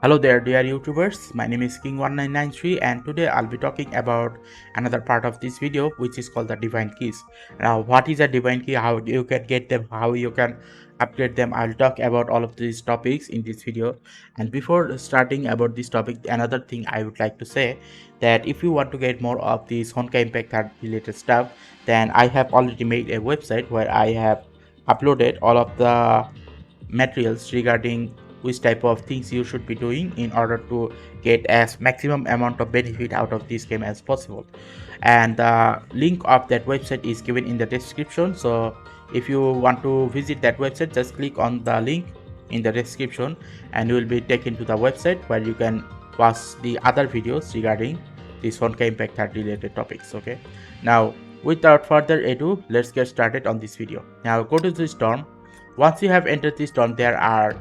Hello there dear YouTubers, my name is King1993 and today I'll be talking about another part of this video which is called the divine keys. Now what is a divine key, how you can get them, how you can upgrade them, I'll talk about all of these topics in this video. And before starting about this topic, another thing I would like to say that if you want to get more of this Honkai Impact card related stuff, then I have already made a website where I have uploaded all of the materials regarding which type of things you should be doing in order to get as maximum amount of benefit out of this game as possible. And the link of that website is given in the description, so if you want to visit that website, just click on the link in the description and you will be taken to the website where you can watch the other videos regarding this Honkai Impact card related topics. Okay, now without further ado, let's get started on this video. Now go to the storm. Once you have entered this storm, there are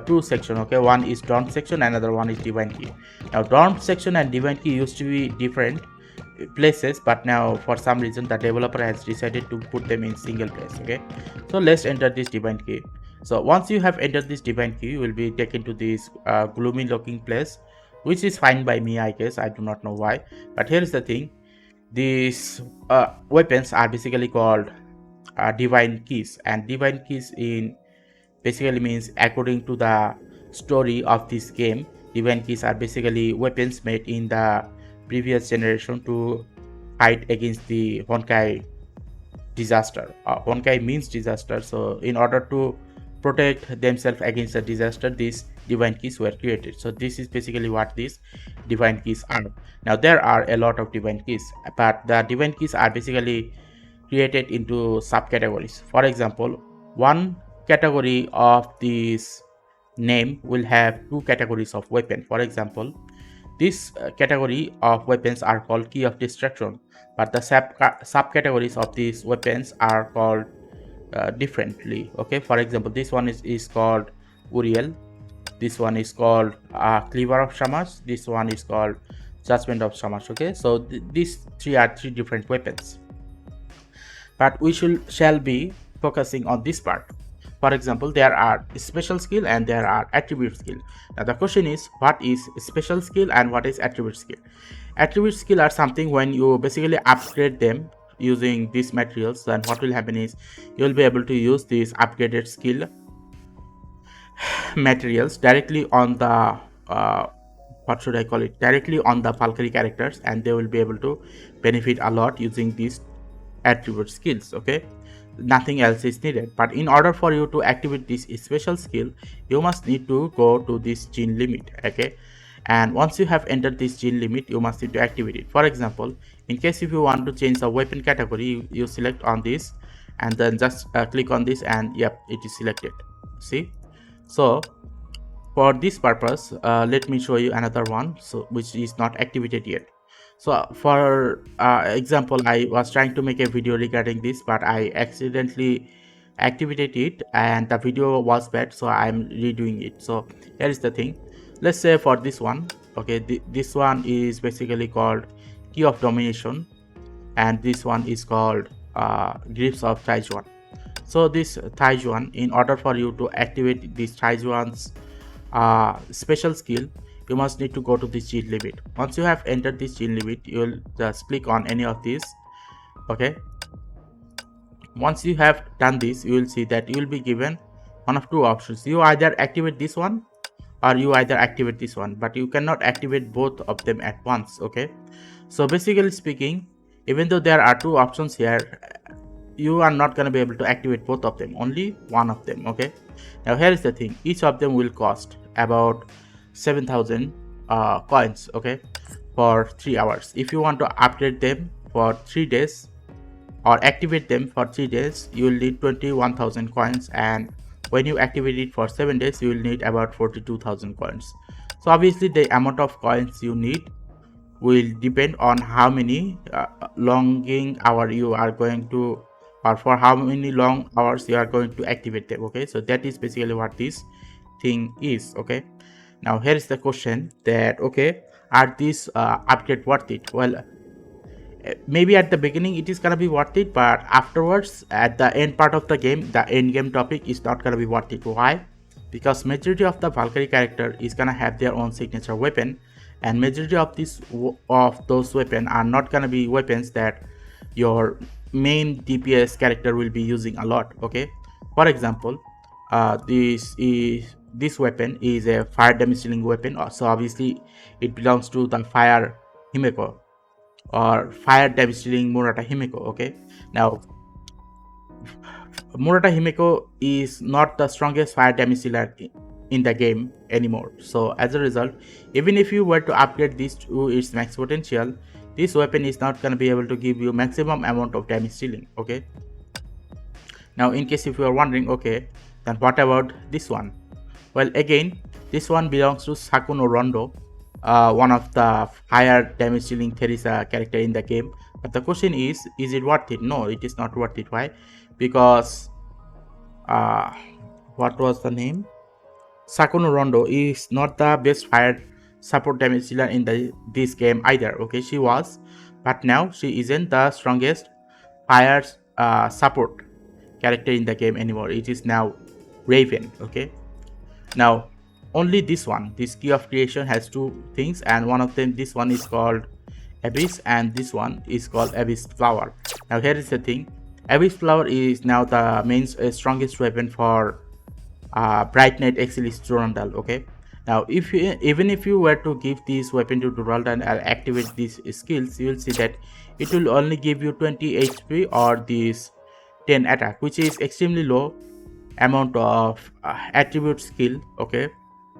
two sections. Okay, one is dorm section, another one is divine key. Now dorm section and divine key used to be different places, but now for some reason the developer has decided to put them in single place. Okay, so let's enter this divine key. So once you have entered this divine key, you will be taken to this gloomy looking place, which is fine by me, I guess. I do not know why, but here is the thing. These weapons are basically called divine keys, and divine keys in basically means, according to the story of this game, divine keys are basically weapons made in the previous generation to fight against the Honkai disaster. Honkai means disaster, so in order to protect themselves against the disaster, these divine keys were created. So this is basically what these divine keys are. Now there are a lot of divine keys, but the divine keys are basically created into subcategories. For example, one category of this name will have two categories of weapon. For example, this category of weapons are called key of destruction, but the subcategories of these weapons are called differently. Okay, for example, this one is called Uriel, this one is called Cleaver of Shamash, this one is called Judgment of Shamash. Okay, so these three are three different weapons, but we shall be focusing on this part. For example, there are special skill and there are attribute skill. Now the question is, what is special skill and what is attribute skill? Attribute skill are something when you basically upgrade them using these materials, then what will happen is you will be able to use these upgraded skill materials directly on the what should I call it, directly on the Valkyrie characters, and they will be able to benefit a lot using these attribute skills. Okay, nothing else is needed. But in order for you to activate this special skill, you must need to go to this gene limit. Okay, and once you have entered this gene limit, you must need to activate it. For example, in case if you want to change the weapon category, you select on this and then just click on this, and yep, it is selected. See, so for this purpose, let me show you another one, so which is not activated yet. So for example, I was trying to make a video regarding this, but I accidentally activated it and the video was bad, so I'm redoing it. So here is the thing. Let's say for this one, okay, this one is basically called Key of Domination, and this one is called Grips of Taijuan. So this Taijuan, in order for you to activate this Taijuan's special skill, you must need to go to this gene limit. Once you have entered this gene limit, you will just click on any of these. Okay, once you have done this, you will see that you will be given one of two options. You either activate this one or you either activate this one, but you cannot activate both of them at once. Okay, so basically speaking, even though there are two options here, you are not going to be able to activate both of them, only one of them. Okay, now here is the thing. Each of them will cost about 7,000 coins. Okay, for 3 hours. If you want to upgrade them for 3 days or activate them for 3 days, you will need 21,000 coins, and when you activate it for 7 days, you will need about 42,000 coins. So obviously the amount of coins you need will depend on how many longing hour you are going to, or for how many long hours you are going to activate them. Okay, so that is basically what this thing is. Okay, now here is the question that, okay, are these upgrade worth it? Well, maybe at the beginning it is gonna be worth it, but afterwards at the end part of the game, the end game topic is not gonna be worth it. Why? because majority of the Valkyrie character is gonna have their own signature weapon, and majority of those weapons are not gonna be weapons that your main DPS character will be using a lot. Okay, for example, this weapon is a fire damage dealing weapon, so obviously it belongs to the fire Himeko or fire damage dealing Murata Himeko. Okay, now Murata Himeko is not the strongest fire damage dealer in the game anymore. So as a result, even if you were to upgrade this to its max potential, this weapon is not gonna be able to give you maximum amount of damage dealing. Okay. Now in case if you are wondering, okay, then what about this one? Well, again, this one belongs to Sakuno Rondo, one of the higher damage dealing Teresa character in the game. But the question is it worth it? No, it is not worth it. Why? Because what was the name? Sakuno Rondo is not the best fire support damage dealer in this game either. Okay, she was, but now she isn't the strongest fire support character in the game anymore. It is now Raven. Okay, now only this key of creation has two things, and one of them, this one is called Abyss and this one is called Abyss Flower. Now here is the thing, Abyss Flower is now the main strongest weapon for Bright Knight Exilis Durandal. Okay, now even if you were to give this weapon to Durandal and activate these skills, you will see that it will only give you 20 HP or this 10 attack, which is extremely low amount of attribute skill. Okay,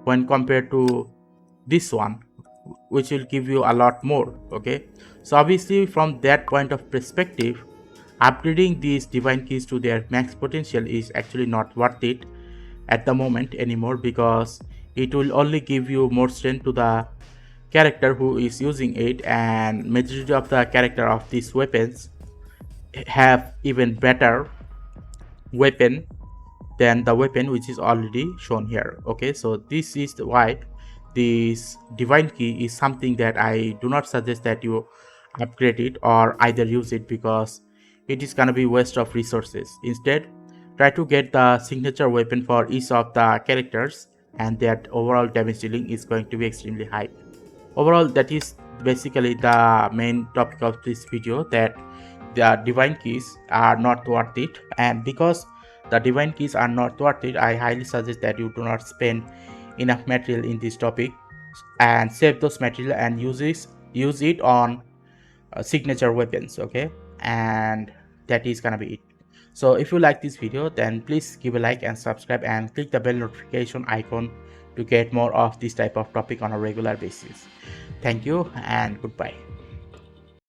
when compared to this one, which will give you a lot more. Okay, so obviously from that point of perspective, upgrading these divine keys to their max potential is actually not worth it at the moment anymore, because it will only give you more strength to the character who is using it, and majority of the character of these weapons have even better weapon than the weapon which is already shown here. Okay, so this is why this divine key is something that I do not suggest that you upgrade it or either use it, because it is gonna be waste of resources. Instead, try to get the signature weapon for each of the characters, and that overall damage dealing is going to be extremely high. Overall, that is basically the main topic of this video, that the divine keys are not worth it, and because the divine keys are not worth it, I highly suggest that you do not spend enough material in this topic, and save those material and use it on signature weapons. Okay, and that is gonna be it. So if you like this video, then please give a like and subscribe and click the bell notification icon to get more of this type of topic on a regular basis. Thank you and goodbye.